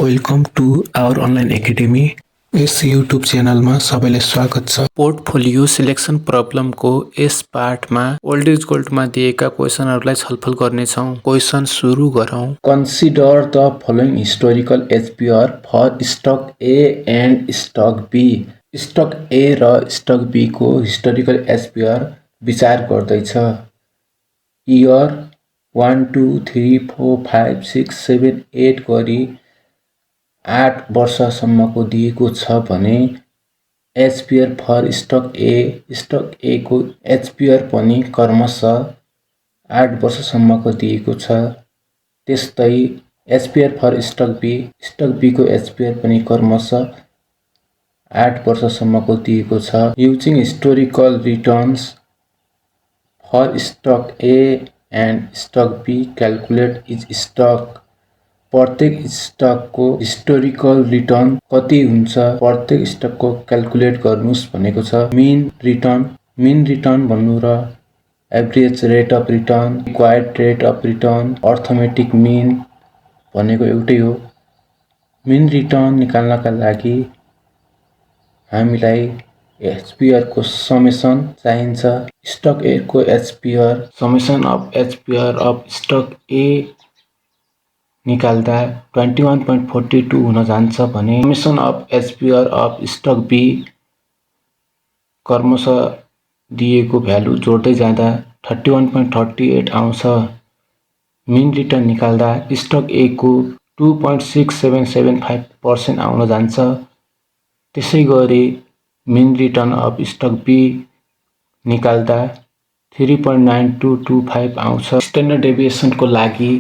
Welcome to our online academy. यस YouTube च्यानलमा सबैलाई स्वागत छ। पोर्टफोलियो सिलेक्सन प्रब्लमको यस पार्टमा ओल्ड इज गोल्डमा दिएका क्वेशनहरूलाई छलफल गर्नेछौँ। क्वेशन सुरु गरौँ। Consider the following historical HPR for stock A and stock B. Stock A र स्टक बी को हिस्टोरिकल एचपिआर विचार गर्दैछ। इयर 1 2 3 4 5 6 7 8 गरी 8 वर्षसम्मको दिएको छ भने एचपिआर फर स्टक ए को एचपिआर पनि क्रमशः 8 वर्षसम्मको दिएको छ। त्यस्तै एचपिआर फर स्टक बी को एचपिआर पनि क्रमशः 8 वर्षसम्मको दिएको छ। Using historical returns for stock A and stock B calculate each stock. प्रत्येक स्टकको हिस्टोरिकल रिटर्न कति हुन्छ प्रत्येक स्टकको क्याल्कुलेट गर्नुस् भनेको छ। मिन रिटर्न भन्नु र average rate of return, required rate of return, arithmetic mean भनेको एउटै हो। मिन रिटर्न निकाल्नका लागि हामीलाई एचपिआर को समेसन चाहिन्छ। स्टक ए को HPR summation of HPR of stock A निकाल्दा 21.42 हुन जान्छ भने summation of HPR of stock B क्रमशः दिएको भ्यालु जोड्दै जाँदा 31.38 आउँछ। मिन रिटर्न निकाल्दा स्टक ए को 2.6775% आउन जान्छ। त्यसै गरी mean return of stock B निकाल्दा 3.9225 आउँछ। स्ट्यान्डर्ड डेभिएसनको लागि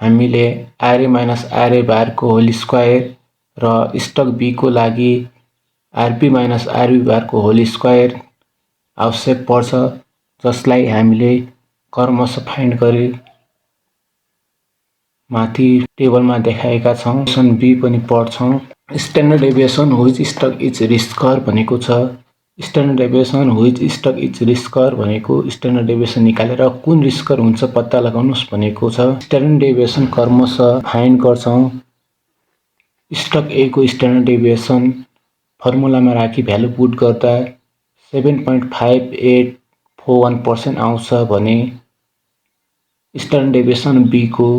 हामीले आरए माइनस आरए बारको होल स्क्वायर र स्टक बी को लागि आरबी माइनस आरबी बारको होल स्क्वायर आवश्यक पर्छ, जसलाई हामीले क्रमशः फाइन्ड गरी माथि टेबलमा देखाएका छौँ। क्वेशन बी पनि पढ्छौँ। Standard deviation which stock is riskier भनेको छ। Standard deviation which stock is riskier भनेको स्ट्यान्डर्ड डेभिएसन निकालेर कुन रिस्कर हुन्छ पत्ता लगाउनुस् भनेको छ। स्ट्यान्डर्ड डेभिएसन क्रमशः फाइन्ड गर्छौँ। स्टक ए को स्ट्यान्डर्ड डेभिएसन फर्मुलामा राखी भ्यालु पुट गर्दा 7.5841% आउँछ भने स्ट्यान्डर्ड डेभिएसन बी को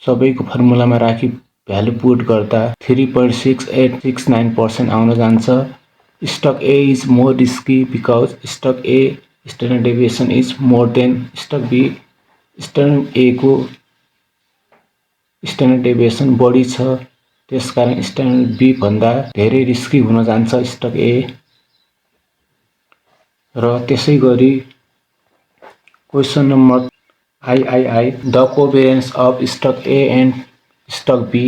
सबैको फर्मुलामा राखी भ्यालु पुट गर्दा 3.6869% आउन जान्छ। Stock A is more risky because stock A standard deviation is more than stock B. Standard A को स्ट्यान्डर्ड डेभिएसन बढी छ, त्यसकारण स्ट्यान्डर्ड बी भन्दा धेरै रिस्की हुन जान्छ स्टक ए। र त्यसै गरी question number I the covariance of stock A and stock B.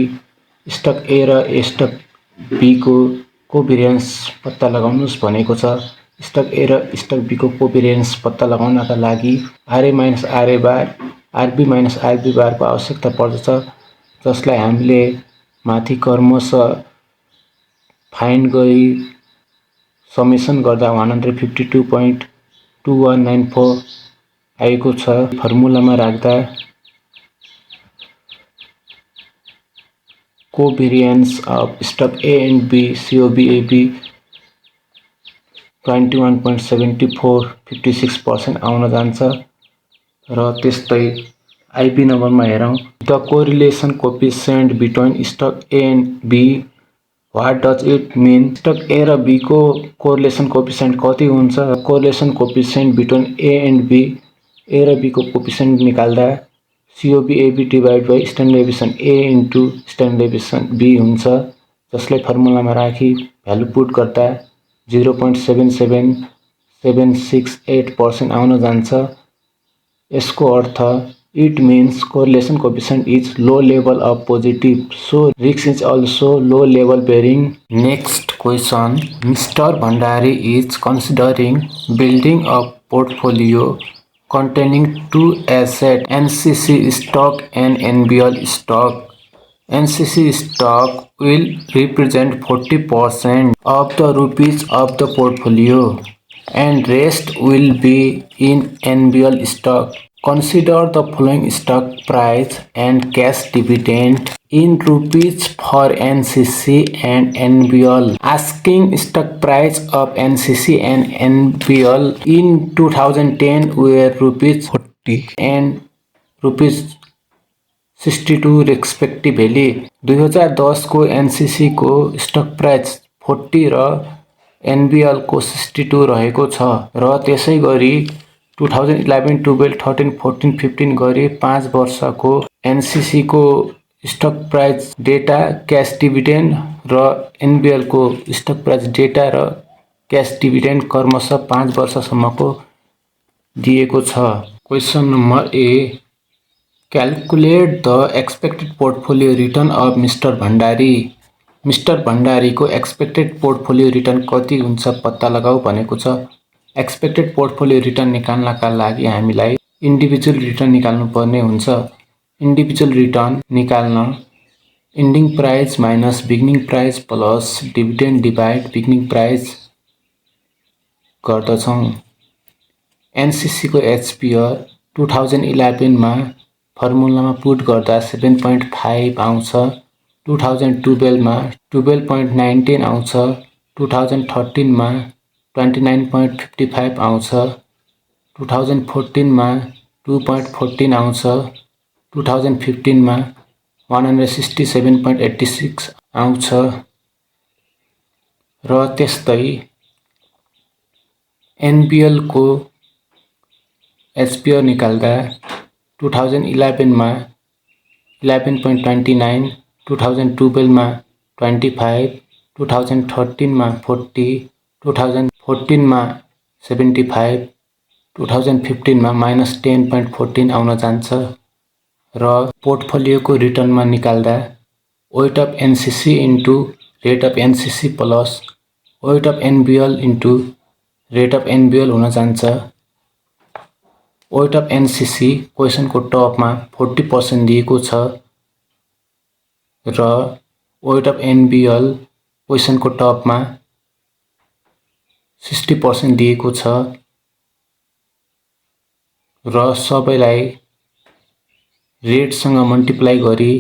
Stock A र स्टक बी को कोभेरियन्स पत्ता लगाउनुस् भनेको छ। स्टक ए र स्टक बी को कोभेरियन्स पत्ता लगाउनका लागि आरए माइनस आरए बार, आरबी माइनस आरबी बारको आवश्यकता पर्दछ, जसलाई हामीले माथि क्रमशः फाइन्ड गरी समेसन गर्दा 152.2194 आएको छ। फर्मुलामा राख्दा covariance of stock A and B COVAB 21.7456% आउन जान्छ। र त्यस्तै आइबी नम्बरमा हेरौँ। The correlation coefficient between stock A and B what does it mean. Stock A र बी को कोरिलेसन कोएफिसिएन्ट कति हुन्छ। Correlation coefficient between A and B, A र बी को कोएफिसिएन्ट निकाल्दा COVAB divide by standard deviation A into standard deviation B हुन्छ, जसलाई फर्मुलामा राखी value put गर्दा 0.77768% आउन जान्छ। यसको earth it means correlation coefficient is low level of positive, so risk is also low level bearing. Next question. Mister Bhandari is considering building a portfolio containing two assets, NCC stock and NBL stock. NCC stock will represent 40% of the rupees of the portfolio and rest will be in NBL stock. Consider the following stock price and cash dividend in rupees for NCC and NBL. Asking stock price of NCC and NBL in 2010 were rupees 40 and rupees 62 respectively. 2010 को NCC को stock price 40 र NBL को 62 रहेको छ र त्यसै गरी 2011, 12, 13, 14, 15 गरी 5 वर्षको NCC को stock price data, cash dividend र NBL को स्टक प्राइस डेटा र क्याश डिभिडेन्ड क्रमशः 5 वर्षसम्मको दिएको छ। Question number A, calculate the expected portfolio return of mister Bhandari. Mister भण्डारीको एक्सपेक्टेड पोर्टफोलियो रिटर्न कति हुन्छ पत्ता लगाऊ भनेको छ। एक्सपेक्टेड पोर्टफोलियो रिटर्न निकाल्नका लागि हामीलाई इन्डिभिजुअल रिटर्न निकाल्नु पर्ने हुन्छ। इन्डिभिजुअल रिटर्न निकाल्न ending price minus beginning price plus dividend divide beginning price गर्दछौँ। एनसीसी को एचपिआर 2011 मा फर्मुलामा पुट गर्दा 7.5 आउँछ। 2012 मा 12.19 आउँछ। 2013 मा 29.55 आउँछ। 2014 मा 2.14 आउँछ। 2015 मा 167.86 आउँछ र त्यस्तै एनबीएल को एचपीआर निकाल्दा 2011 मा 11.29, 2012 मा 25, 2013 मा 40, 2014 मा 75, 2015 मा -10.14 आउन जान्छ र पोर्टफोलियोको रिटर्नमा निकाल्दा weight of NCC into rate of NCC plus weight of NBL into rate of NBL हुन जान्छ। वेट अफ एनसीसी क्वेशनको टपमा 40% दिएको छ र वेट अफ एनबीएल क्वेशनको टपमा 60% दिएको छ र सबैलाई रेटसँग मल्टिप्लाई गरी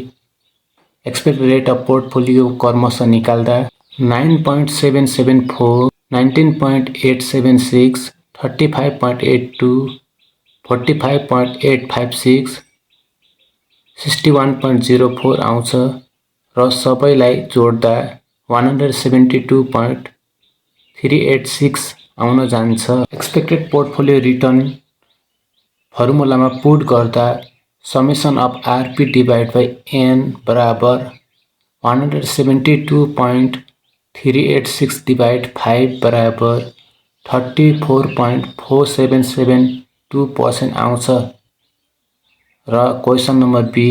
एक्सपेक्टेड रेट अफ पोर्टफोलियो क्रमशः निकाल्दा 9.774, 19.876, 35.82, 45.856, 61.04 आउँछ र सबैलाई जोड्दा 172.386 आउन जान्छ। एक्सपेक्टेड पोर्टफोलियो रिटर्न फर्मुलामा पुट गर्दा summation of RP divide by N बराबर 172.386 डिभाइड 5 बराबर 34.4772% आउँछ र question number B,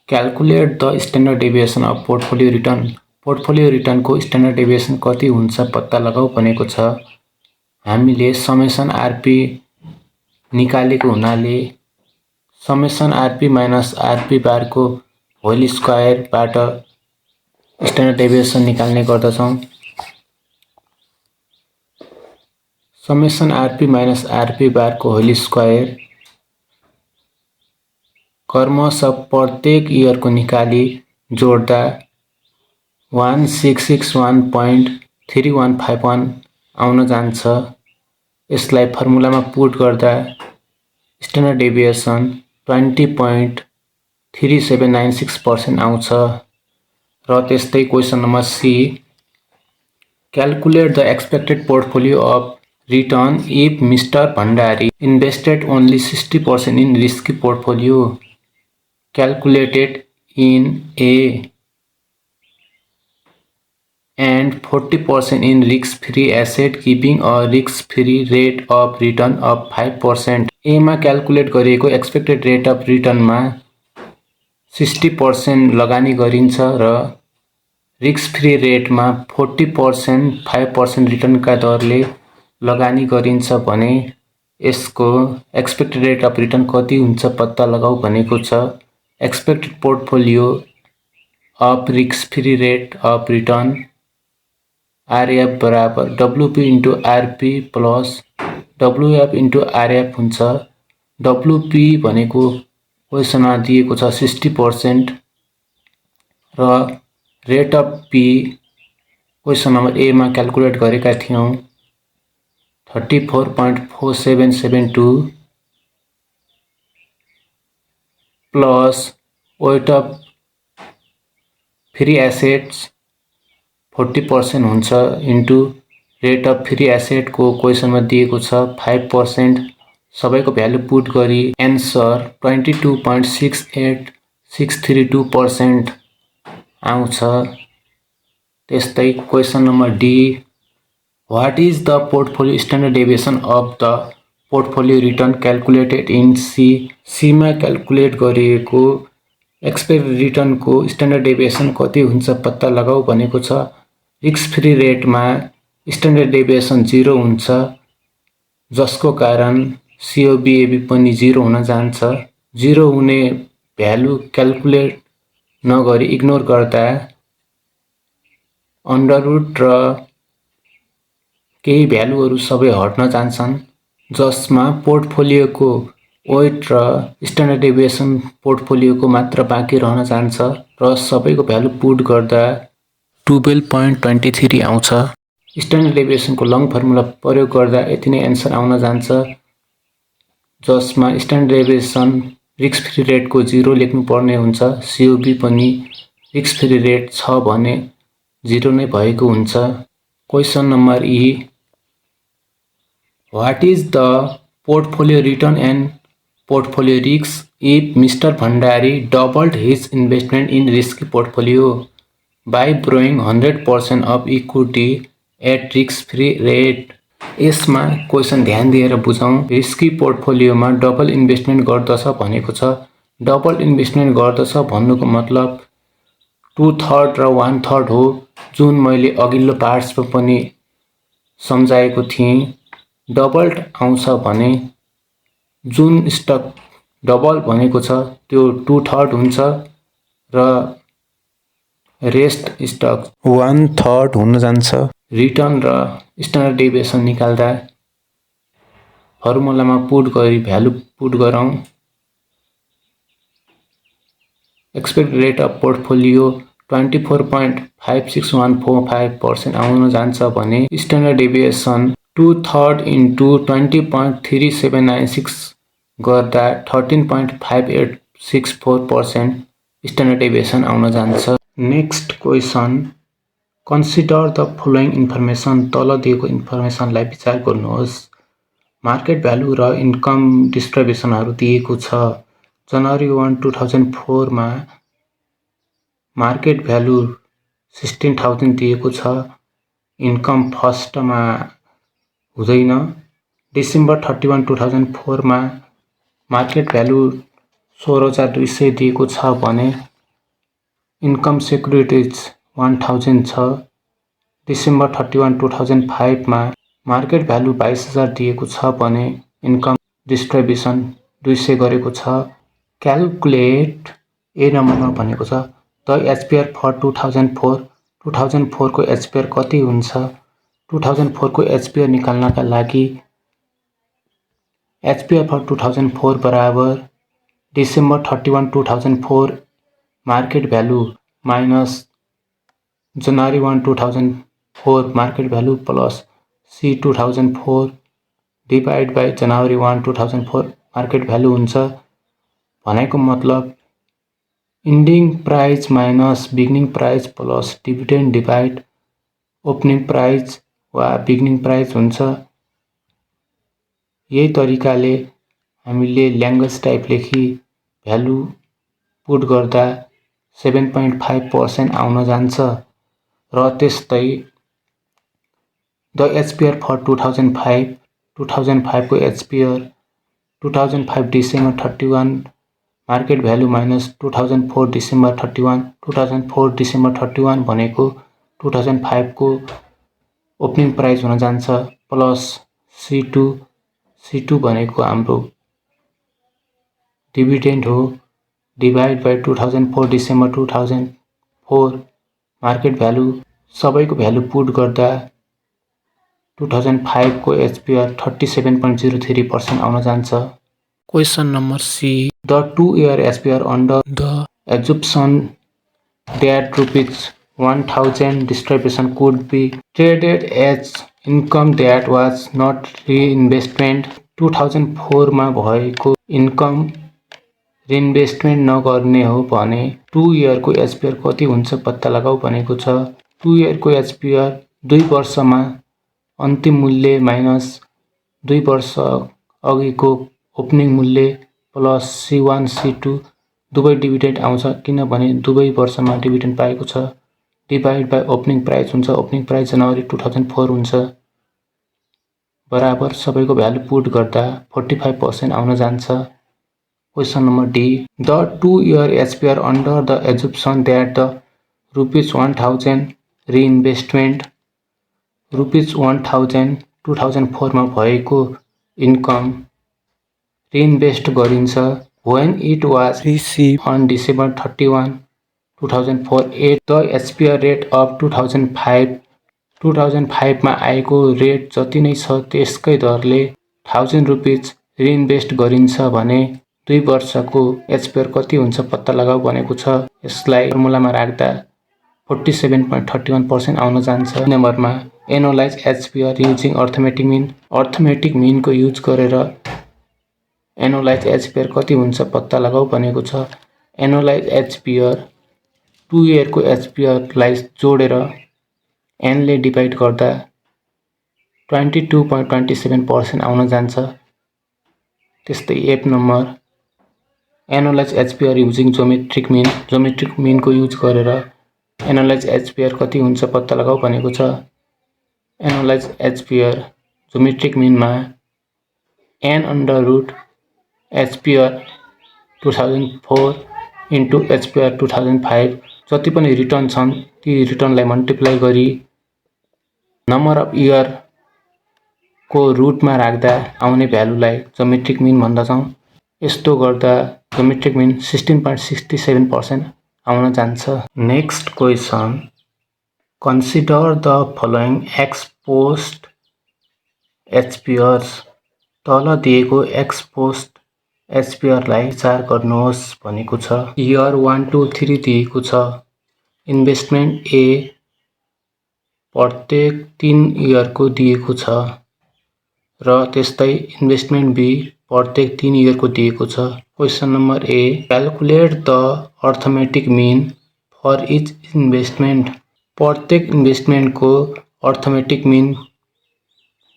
calculate the standard deviation of portfolio return. Portfolio रिटर्नको स्ट्यान्डर्ड डेभिएसन कति हुन्छ पत्ता लगाऊ भनेको छ। हामीले समेसन आरपी निकालेको हुनाले समेसन आरपी माइनस आरपी बारको होल स्क्वायरबाट स्ट्यान्डर्ड डेभिएसन निकाल्ने गर्दछौँ। समेसन आरपी माइनस आरपी बारको होल स्क्वायर क्रमशः प्रत्येक इयरको निकाली जोड्दा 1661.3151 आउन जान्छ। यसलाई फर्मुलामा पुट गर्दा स्ट्यान्डर्ड डेभिएसन 20.3796% आउँछ र त्यस्तै question number C, calculate the expected portfolio of return if mister Bhandari invested only 60% in risky portfolio calculated in A and 40% in risk-free asset giving a risk-free rate of return of 5%. A मा calculate गरिएको expected rate of रिटर्नमा 60% लगानी गरिन्छ र risk free रेटमा 40% 5% रिटर्नका दरले लगानी गरिन्छ भने यसको एक्सपेक्टेड रेट अफ रिटर्न कति हुन्छ पत्ता लगाऊ भनेको छ। Expected portfolio of risk free rate of return RF बराबर WP into RP plus WF into RF हुन्छ। डब्लुपी भनेको क्वेसनमा दिएको छ 60%, र rate of P question number A मा क्याल्कुलेट गरेका थियौं 34.4772 plus weight of free assets 40% हुन्छ into rate of free asset को क्वेसनमा दिएको छ 5%। सबैको भ्यालु पुट गरी एन्सर 22.68632% आउँछ। त्यस्तै question number D What is the portfolio standard deviation of the portfolio return calculated in C? C मा क्याल्कुलेट गरिएको एक्सपेक्टेड रिटर्नको स्ट्यान्डर्ड डेभिएसन कति हुन्छ पत्ता लगाऊ भनेको छ। रिस्क फ्री रेटमा स्ट्यान्डर्ड डेभिएसन 0 हुन्छ जसको कारण COBAB पनि 0 हुन जान्छ। 0 हुने भ्यालु क्याल्कुलेट नगरी इग्नोर गर्दा अन्डररुट र केही भ्यालुहरू सबै हट्न जान्छन् जसमा पोर्टफोलियोको वेट र स्ट्यान्डर्ड डेभिएसन पोर्टफोलियोको मात्र बाँकी रहन जान्छ र सबैको भ्यालु पुट गर्दा 12.23 आउँछ। स्ट्यान्डर्ड डेभिएसनको लङ फर्मुला प्रयोग गर्दा यति नै एन्सर आउन जान्छ जसमा स्ट्यान्डर्ड डेभिएसन रिस्क फ्री रेटको 0 लेख्नु पर्ने हुन्छ। COB पनि रिस्क फ्री रेट छ भने 0 नै भएको हुन्छ। Question number E What is the portfolio return and portfolio risk if Mr. Bhandari doubled his investment in risky portfolio by borrowing 100% of equity at risk-free rate? यसमा question ध्यान दिएर बुझौं। Risky पोर्टफोलियोमा double investment गर्दछ भनेको छ। Double investment गर्दछ भन्नुको मतलब 2/3 र 1/3 हो, जुन मैले अघिल्लो पार्ट्समा पनि सम्झाएको थिएँ। डबल्ड आउँछ भने जुन स्टक डबल भनेको छ त्यो 2/3 हुन्छ र रेस्ट स्टक 1/3 हुन जान्छ। रिटर्न र स्ट्यान्डर्ड डेभिएसन निकाल्दा फर्मुलामा पुट गरी भ्यालु पुट गरौँ। एक्सपेक्टेड रेट अफ पोर्टफोलियो 24.56145% आउन जान्छ भने स्ट्यान्डर्ड डेभिएसन 2/3 इन्टु 20.3796 गर्दा 13.5864% स्ट्यान्डर्ड डेभिएसन आउन जान्छ। Next question consider the following information. तल दिएको इन्फर्मेसनलाई विचार गर्नुहोस्। मार्केट भ्यालु र इन्कम डिस्ट्रिब्युसनहरू दिएको छ। जनवरी 1, 2004 मा मार्केट भ्यालु 16,000 दिएको छ। इन्कम फर्स्टमा हुँदैन। डिसेम्बर 31, 2004 मा मार्केट भ्यालु 16,200 दिएको छ भने इन्कम सेक्युरिटिज 1000 छ। डिसेम्बर 31, 2005 मा मार्केट भ्यालु 22,000 दिएको छ भने इन्कम डिस्ट्रिब्युसन 200 गरेको छ। क्याल्कुलेट ए नम्बरमा भनेको छ द एचपिआर फर 2004। 2004 को एचपिआर कति हुन्छ? 2004 को एचपिआर निकाल्नका लागि एचपिआर फर 2004 बराबर December 31, 2004 market value minus January 1, 2004 market value plus C 2004 divide by January 1, 2004 market value हुन्छ। भनेको मतलब ending price minus beginning price plus dividend divide opening price वा बिगिनिङ प्राइस हुन्छ। यही तरिकाले हामीले ल्याङ्ग्वेज टाइप लेखी भ्यालु पुट गर्दा 7.5% आउन जान्छ। र त्यस्तै द एचपिआर फर 2005 को एचपिआर 2005 December 31 market value minus 2004 December 31 2004 December 31 भनेको 2005 को ओपनिङ प्राइस हुन जान्छ प्लस C2 भनेको हाम्रो डिभिडेन्ड हो divide by 2004 December 2004 market value सबैको भ्यालु पुट गर्दा 2005 को एचपिआर 37.03% आउन जान्छ। Question number C the 2-year HPR under the assumption that rupees 1000 distribution could be traded as income that was not reinvestment. 2004 मा भएको इन्कम रिइन्भेस्टमेन्ट नगर्ने हो भने 2 इयरको एचपिआर कति हुन्छ पत्ता लगाऊ भनेको छ। 2 इयरको एचपिआर 2 वर्षमा अन्तिम मूल्य माइनस 2 वर्ष अघिको ओपनिङ मूल्य प्लस C1 C2 दुवै डिभिडेन्ड आउँछ किनभने दुवै वर्षमा डिभिडेन्ड पाएको छ डिभाइड बाइ ओपनिङ प्राइस हुन्छ। ओपनिङ प्राइस जनवरी 2004 हुन्छ बराबर सबैको भ्यालु पुट गर्दा 45% आउन जान्छ। Question number D the 2 year HPR under the assumption that the rupees 1000 reinvestment rupees 1000 2004 मा भएको इन्कम रिइन्भेस्ट गरिन्छ when it was received on December 31, 2004 at the HPR rate of 2005 मा आएको रेट जति नै छ त्यसकै दरले 1000 रुपीज रिइन्भेस्ट गरिन्छ भने 2 वर्षको एचपिआर कति हुन्छ पत्ता लगाऊ भनेको छ। यसलाई फर्मुलामा राख्दा 47.31% आउन जान्छ। नम्बरमा analyse HPR using arithmetic मिनको use गरेर एनालाइज एचपिआर कति हुन्छ पत्ता लगाऊ भनेको छ। एनालाइज एचपिआर 2 इयरको एचपिआरलाई जोडेर n ले डिभाइड गर्दा 22.27% आउन जान्छ। त्यस्तै F number analyze HPR using geometric मिनको युज गरेर एनालाइज एचपिआर कति हुन्छ पत्ता लगाऊ भनेको छ। एनालाइज एचपिआर जोमेट्रिक मिनमा n under root HPR 2004 into HPR 2005 जति पनि रिटर्न छन् ती रिटर्नलाई मल्टिप्लाई गरी नम्बर अफ इयर को रुटमा राख्दा आउने भ्यालुलाई जोमेट्रिक मिन भन्दछौं। यस्तो गर्दा जोमेट्रिक मिन 16.67% आउन जान्छ। Next question consider the following ex post HPRs तल दिएको एक्स पोस्ट एचपिआरलाई विचार गर्नुहोस् भनेको छ। इयर 1 2 3 दिएको छ। इन्भेस्टमेन्ट ए प्रत्येक 3 इयरको दिएको छ र त्यस्तै इन्भेस्टमेन्ट बी प्रत्येक 3 इयरको दिएको छ। Question number A calculate the arithmetic mean for each investment प्रत्येक इन्भेस्टमेन्टको अर्थमेटिक मिन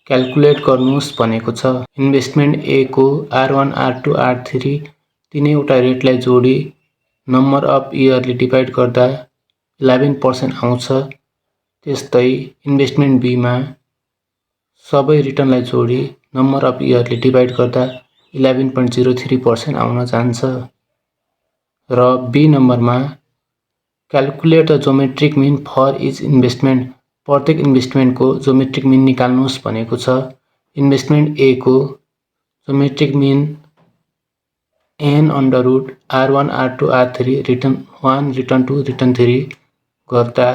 क्याल्कुलेट गर्नुहोस् भनेको छ। इन्भेस्टमेन्ट ए को R1 R2 R3 तीनैवटा रेटलाई जोडी नम्बर अफ इयरले डिभाइड गर्दा 11% आउँछ। त्यस्तै इन्भेस्टमेन्ट बी मा सबै रिटर्नलाई जोडी नम्बर अफ इयरले डिभाइड गर्दा 11.03% आउन जान्छ। र बी नम्बरमा calculate the geometric mean for each investment प्रत्येक इन्भेस्टमेन्टको जोमेट्रिक मिन निकाल्नुहोस् भनेको छ। इन्भेस्टमेन्ट ए को geometric mean n under root R1 R2 R3 return 1 return 2 return 3 गर्दा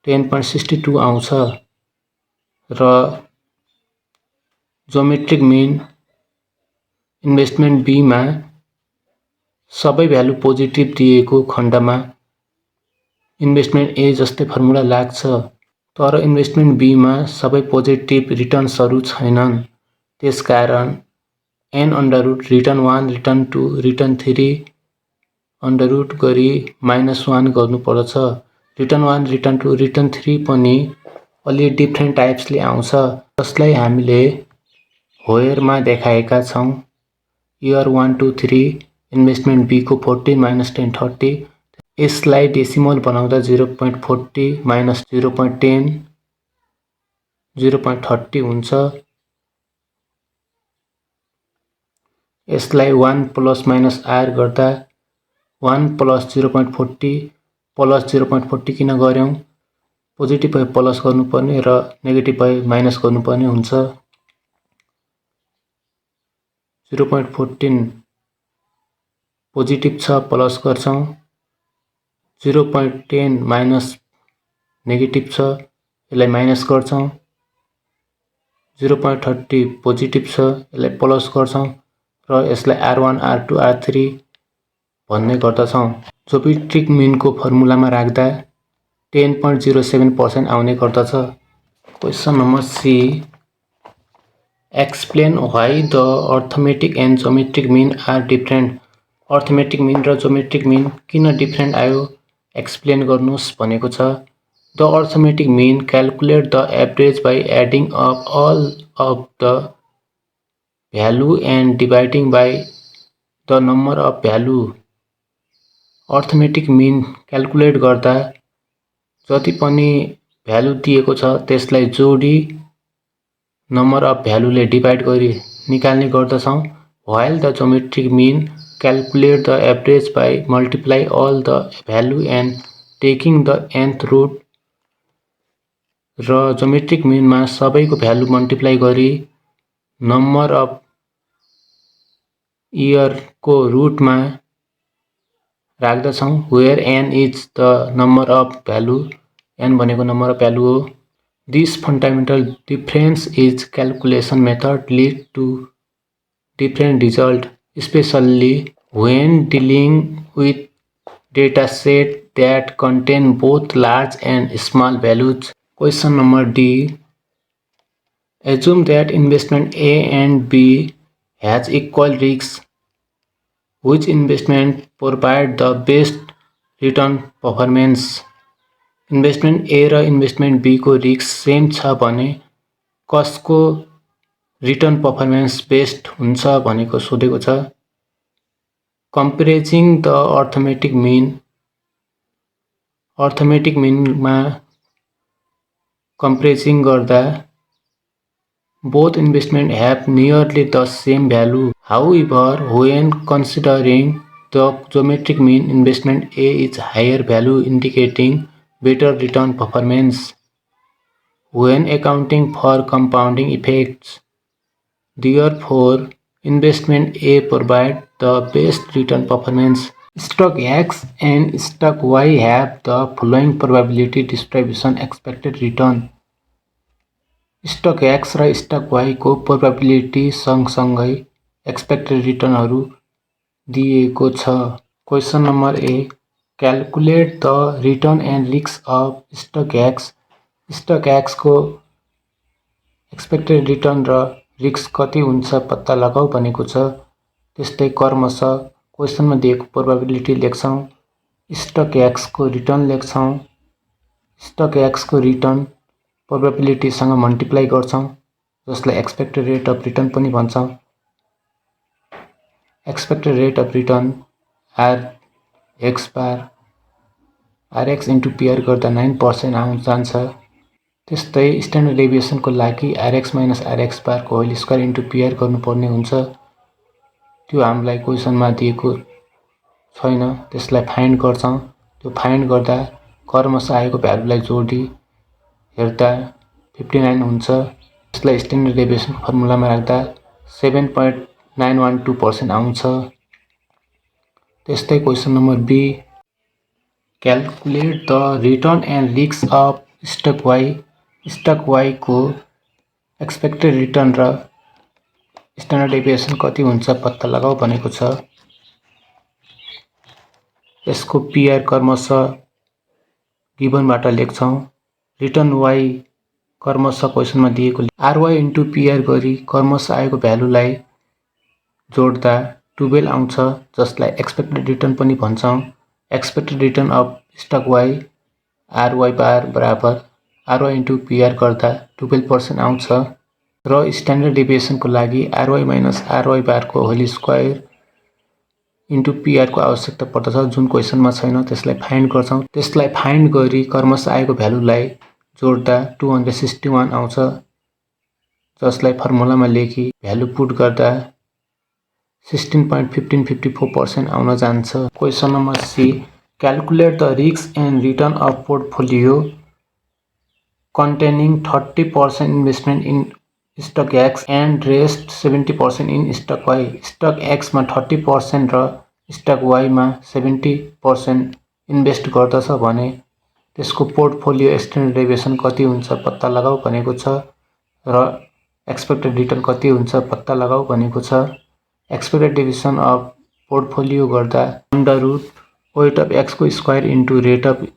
10.62 आउँछ र जोमेट्रिक मिन इन्भेस्टमेन्ट बी मा सबै भ्यालु पोजिटिभ दिएको खण्डमा इन्भेस्टमेन्ट ए जस्तै फर्मुला लाग्छ तर इन्भेस्टमेन्ट बी मा सबै पोजिटिभ रिटर्न्सहरू छैनन्। त्यसकारण n under root return 1 return 2 return 3 under root गरी -1 गर्नुपर्छ। रिटर्न 1 रिटर्न 2 रिटर्न 3 पनि अलि डिफ्रेन्ट टाइप्सले आउँछ जसलाई हामीले होयरमा देखाएका छौं। इयर 1 2 3 इन्भेस्टमेन्ट बी को 14 - 10 30 यसलाई डेसिमल बनाउँदा 0.40 - 0.10 0.30 हुन्छ। यसलाई 1 ± r गर्दा 1 + 0.40 + 0.40 किन गर्यौं पोजिटिभ भए प्लस गर्नुपर्ने र नेगेटिभ भए माइनस गर्नुपर्ने हुन्छ। 0.14 पोजिटिभ छ प्लस गर्छौं 0.10 माइनस नेगेटिभ छ यसलाई माइनस गर्छौं 0.30 पोजिटिभ छ यसलाई प्लस गर्छौं र यसलाई R1 R2 R3 भन्ने गर्दछौं। ज्योमेट्रिक मिनको फर्मुलामा राख्दा 10.07% आउने गर्दछ। Question number C, explain why the arithmetic and geometric mean are different. Arithmetic mean र ज्योमेट्रिक मिन किन डिफरेन्ट आयो एक्सप्लेन गर्नुहोस् भनेको छ। The arithmetic mean calculate the average by adding up all of the value and dividing by the number of value. Arithmetic mean calculate गर्दा जति पनि value दिएको छ त्यसलाई जोडी नम्बर अफ भ्यालुले डिभाइड गरी निकाल्ने गर्दछौँ। While the geometric mean calculate the average by multiply all the value and taking the nth root. र ज्योमेट्रिक मिनमा सबैको भ्यालु मल्टिप्लाई गरी नम्बर अफ इयरको रुटमा राख्दछौँ। Where n is the number of value, n भनेको नम्बर अफ भ्यालु हो। This fundamental difference is calculation method lead to different result especially when dealing with data set that contain both large and small values. Question number D, assume that investment A and B has equal risks. Which investment provide the best return performance? Investment A र investment B को risk same छ भने कसको return performance best हुन्छ भनेको सोधेको छ। कम्पेरिजिङ the arithmetic मिनमा कम्पेरिजिङ गर्दा both investments have nearly the same value. However, when considering the geometric mean, investment A is higher value indicating better return performance. When accounting for compounding effects, therefore, investment A provide the best return performance. Stock X and stock Y have the following probability distribution expected return. Stock X र stock Y को probability सँगसँगै expected रिटर्नहरू दिएको छ। Question number A, calculate the return and risk of stock X। Stock X को expected return र risk कति हुन्छ पत्ता लगाऊ भनेको छ। त्यस्तै क्रमशः क्वेसनमा दिएको प्रोबेबिलिटी लेख्छौँ, स्टक X को रिटर्न लेख्छौँ, स्टक X को रिटर्न प्रोबेबिलिटीसँग मल्टिप्लाई गर्छौँ जसलाई एक्सपेक्टेड रेट अफ रिटर्न पनि भन्छौँ। Expected rate of return RX into PR गर्दा 9% जान्छ। त्यस्तै स्ट्यान्डर्ड डेभिएसनको लागि RX माइनस RX बार को होल स्क्वायर इन्टु PR गर्नुपर्ने हुन्छ। त्यो हामीलाई क्वेसनमा दिएको छैन, त्यसलाई फाइन्ड गर्छौँ। त्यो फाइन्ड गर्दा क्रमशः आएको भ्यालुलाई जोडी हेर्दा 59 हुन्छ। त्यसलाई स्ट्यान्डर्ड डेभिएसनको फर्मुलामा राख्दा 7.912% आउँछ। त्यस्तै question number B, calculate the return and risk of stock Y। Stock Y को एक्सपेक्टेड रिटर्न र स्ट्यान्डर्ड डेभिएसन कति हुन्छ पत्ता लगाऊ भनेको छ। यसको PR क्रमशः गिभनबाट लेख्छौँ। रिटर्न Y क्रमशः क्वेसनमा दिएको RY इन्टु PR गरी क्रमशः आएको भ्यालुलाई जोड्दा 12 आउँछ जसलाई एक्सपेक्टेड रिटर्न पनि भन्छौँ। Expected return of stock Y RY bar बराबर RY इन्टु PR गर्दा 12% आउँछ। र स्ट्यान्डर्ड डेभिएसनको लागि RY माइनस RY बार को होल स्क्वायर इन्टु PR को आवश्यकता पर्दछ जुन क्वेसनमा छैन। त्यसलाई फाइन्ड गर्छौँ। त्यसलाई फाइन्ड गरी क्रमशः आएको भ्यालुलाई जोड्दा 261 आउँछ जसलाई फर्मुलामा लेखी भ्यालु पुट गर्दा 16.1554% आउन जान्छ। Question number C, calculate the risk and return of portfolio containing 30% investment in stock X and rest 70% in stock Y। Stock X मा 30% र स्टक Y मा 70% इन्भेस्ट गर्दछ भने त्यसको पोर्टफोलियो स्ट्यान्डर्ड डेभिएसन कति हुन्छ पत्ता लगाऊ भनेको छ र एक्सपेक्टेड रिटर्न कति हुन्छ पत्ता लगाऊ भनेको छ। एक्सपेक्टेड डेभिएसन अफ पोर्टफोलियो गर्दा under root weight of X को square into rate of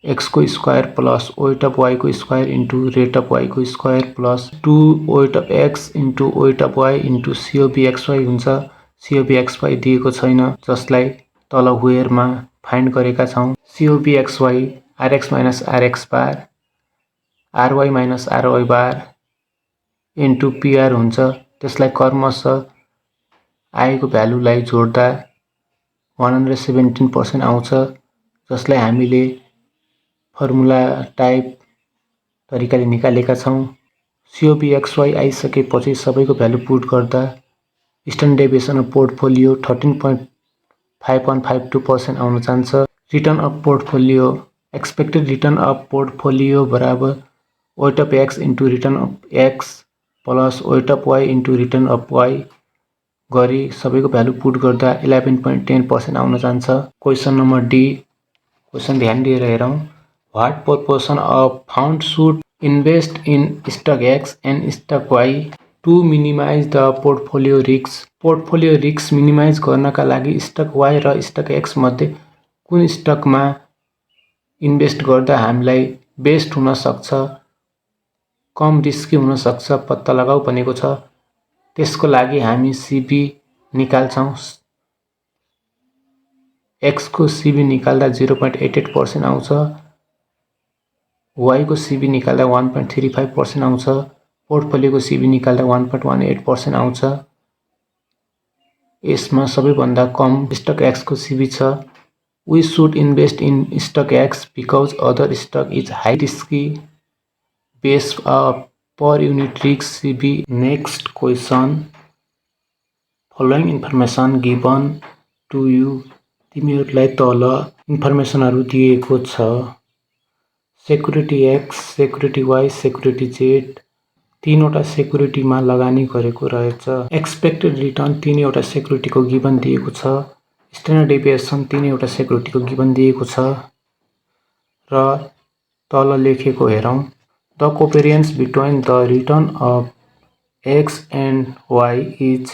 X को square plus weight of Y को square into rate of Y को square plus 2 weight of X into weight of Y into COV XY हुन्छ। COV XY दिएको छैन, जसलाई तल वेयरमा find गरेका छौँ। सिओबी एक्सवाई आरएक्स माइनस आरएक्स बार आरवाई माइनस आरवाई बार इन्टु पिआर हुन्छ। त्यसलाई क्रमशः आएको भ्यालुलाई जोड्दा 117% आउँछ, जसलाई हामीले फर्मुला टाइप तरिकाले निकालेका छौँ। सिओबी एक्सवाई आइसकेपछि सबैको भ्यालु पुट गर्दा स्ट्यान्डर्ड डेभिएसन अफ पोर्टफोलियो 13.5152% आउन जान्छ। Return of portfolio expected return of portfolio बराबर weight of X into return of X plus weight of Y into return of Y गरी सबैको भ्यालु पुट गर्दा 11.10% आउन जान्छ। Question number D. क्वेसन ध्यान दिएर हेरौँ। What proportion of fund should invest in stock X and stock Y to minimize the portfolio risk. Portfolio risk minimize गर्नका लागि स्टक वाई र स्टक एक्स मध्ये कुन स्टकमा इन्भेस्ट गर्दा हामीलाई बेस्ट हुन सक्छ, कम रिस्की हुन सक्छ पत्ता लगाऊ भनेको छ। त्यसको लागि हामी सिबी निकाल्छौँ। एक्स को सिबी निकाल्दा 0.88% आउँछ, वाई को सिबी निकाल्दा 1.35% आउँछ, पोर्टफोलियो को सिबी निकाल्दा 1.18% आउँछ। यसमा सबैभन्दा कम स्टक एक्स को सिबी छ। We should invest in stock x because other stock is high risky based per unit risk CV. Next question. Following information given to you. तिमीहरूलाई तल इन्फर्मेसनहरू दिएको छ। Security x, security Y, security Z तीनवटा सेक्युरिटीमा लगानी गरेको रहेछ। एक्सपेक्टेड रिटर्न तीनवटा सेक्युरिटीको given दिएको छ। स्ट्यान्डर्ड डेभिएसन तीनवटा सेक्युरिटीको गिभन दिएको छ र तल लेखेको हेरौँ। The covariance between the return of X and Y is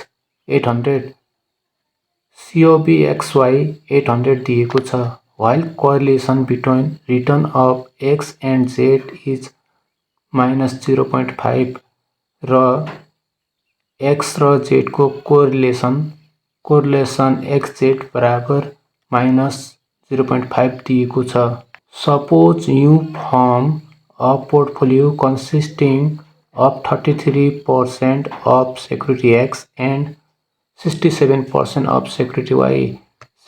800। COV XY 800 दिएको छ। While correlation between return of X and Z is -0.5 र एक्स र जेडको कोरिलेसन एक्स जेड बराबर -0.5 दिएको छ। Suppose you form a portfolio consisting of 33% of security X and 67% of security Y.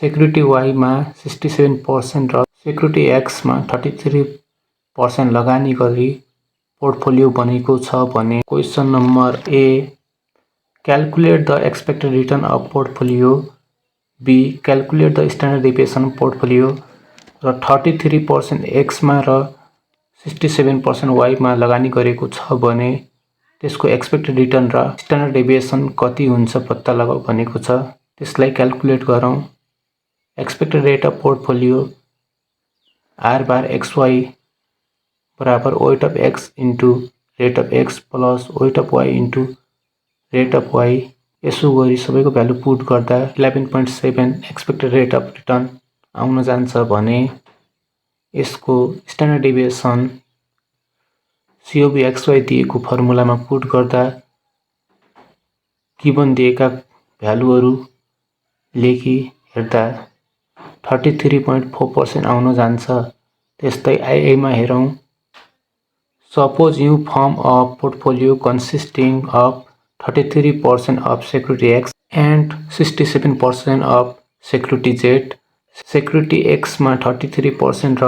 Security वाईमा 67% र security एक्समा 33% लगानी गरी पोर्टफोलियो बनेको छ भने question number A. Calculate the expected return of portfolio. B. Calculate the standard deviation of portfolio. र 33% एक्समा र 67% वाईमा लगानी गरेको छ भने त्यसको एक्सपेक्टेड रिटर्न र स्ट्यान्डर्ड डेभिएसन कति हुन्छ पत्ता लगाऊ भनेको छ। त्यसलाई क्याल्कुलेट गरौँ। Expected rate of portfolio R bar X Y बराबर weight of X into rate of X plus weight of Y into rate of Y. यसो गरी सबैको भ्यालु पुट गर्दा 11.7 एक्सपेक्टेड रेट अफ रिटर्न आउन जान्छ भने यसको स्ट्यान्डर्ड डेभिएसन सिओबी एक्सवाई दिएको फर्मुलामा पुट गर्दा गिभन दिएका भ्यालुहरू लेखी हेर्दा 33.4% आउन जान्छ। त्यस्तै आइएमा हेरौँ। Suppose you form a portfolio consisting of 33% of security X and 67% of security Z. Security एक्समा 33% र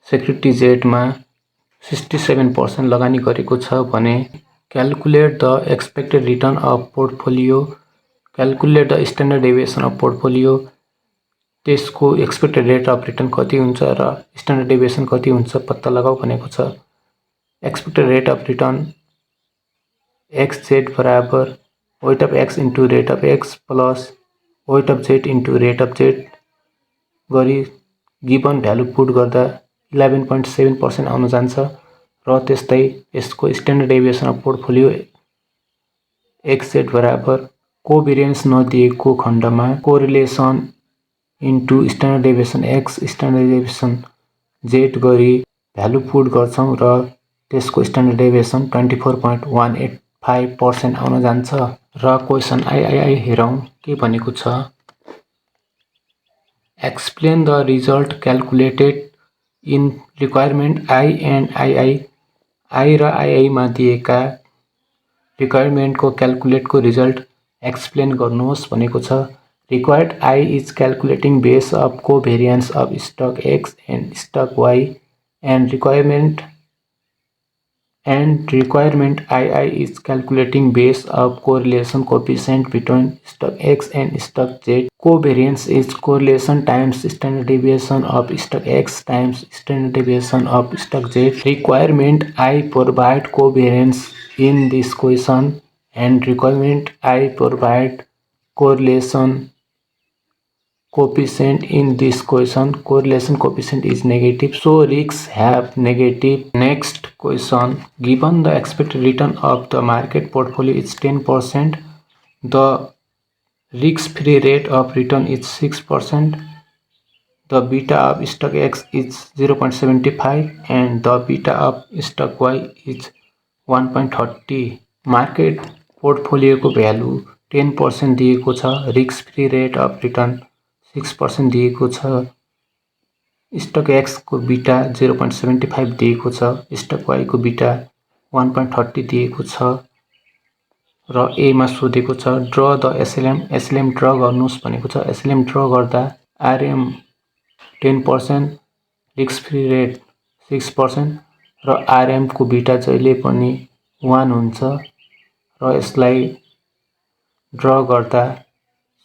सेक्युरिटी जेडमा 67% लगानी गरेको छ भने calculate the expected return of portfolio. Calculate the standard deviation of portfolio. त्यसको एक्सपेक्टेड रेट अफ रिटर्न कति हुन्छ र स्ट्यान्डर्ड डेभिएसन कति हुन्छ पत्ता लगाऊ भनेको छ। Expected rate of return X Z बराबर weight of X into rate of X plus weight of Z into rate of Z गरी गिभन भ्यालु पुट गर्दा 11.7% आउन जान्छ र त्यस्तै यसको standard deviation of portfolio X Z बराबर कोभेरियन्स नदिएको खण्डमा correlation into standard deviation x standard deviation z गरी भ्यालु पुट गर्छौँ र त्यसको स्ट्यान्डर्ड डेभिएसन 24.185% आउन जान्छ र क्वेसन आई हेरौँ के भनेको छ explain the result calculated in requirement I and I र आई मा दिएका रिक्वायरमेन्टको क्याल्कुलेटको रिजल्ट एक्सप्लेन गर्नुहोस् भनेको छ Required I is calculating base of covariance of stock X and stock Y and requirement II is calculating base of correlation coefficient between stock X and stock Z. Covariance is correlation times standard deviation of stock X times standard deviation of stock Z. Requirement I provide covariance in this question and requirement I provide correlation coefficient in this question. Correlation coefficient is negative, so risks have negative. Next question, given the expected return of the market portfolio is 10%, the risk-free rate of return is 6%, the beta of stock X is 0.75 and the beta of stock Y is 1.30. Market portfolio को value 10% दिएको छ, risk-free rate of return 6% दिएको छ, stock x को beta 0.75 दिएको छ, stock Y को beta 1.30 दिएको छ र ए मा सोधेको छ ड्र द एसएलएम ड्र गर्नुस् भनेको छ। एसएलएम ड्र गर्दा आरएम 10%, रिस्क फ्री रेट 6% र आरएम को बीटा जहिले पनि 1 हुन्छ र यसलाई ड्र गर्दा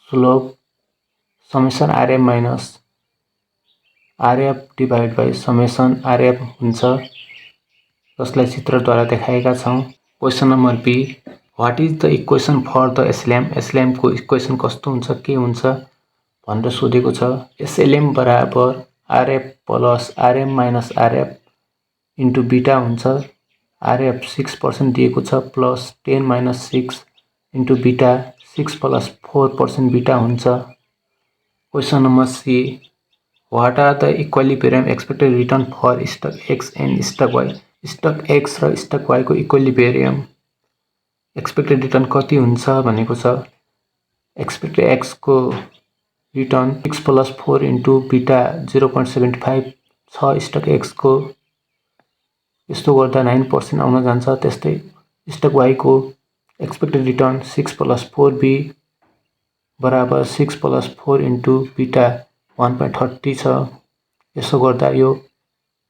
slope summation RM minus RF divide by summation RF हुन्छ जसलाई चित्रद्वारा देखाएका छौं। Question number B, what is the equation for the SLM? SLM को इक्वेसन कस्तो हुन्छ के हुन्छ भनेर सोधेको छ। एसएलएम बराबर RF plus RM minus RF into beta हुन्छ। आरएफ 6% दिएको छ plus 10 minus 6 into beta 6 plus 4% beta हुन्छ। Question number C, what are the equilibrium expected return for stock X and stock Y? stock X र stock Y को equilibrium expected return कति हुन्छ भनेको छ। expected X को return 6 plus 4 into beta 0.75 छ। stock X को यस्तो गर्दा 9% आउन जान्छ। त्यस्तै stock Y को expected return 6 plus 4b बराबर 6 plus 4 into beta 1.30 छ। यसो गर्दा यो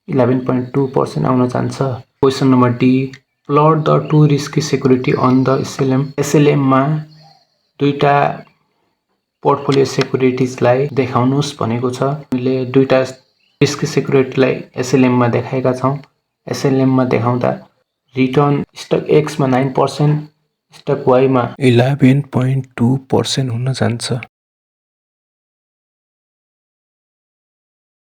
11.2% आउन जान्छ। Question number D, plot the two risky security on the SLM. SLM मा दुईटा पोर्टफोलियो सेक्युरिटीजलाई देखाउनुस् भनेको छ। हामीले दुईटा रिस्की सेक्युरिटीलाई एसएलएम मा देखाएका छौं। एसएलएम मा देखाउँदा रिटर्न स्टक एक्स मा 9%, स्टक वाई मा 11.2% हुन जान्छ।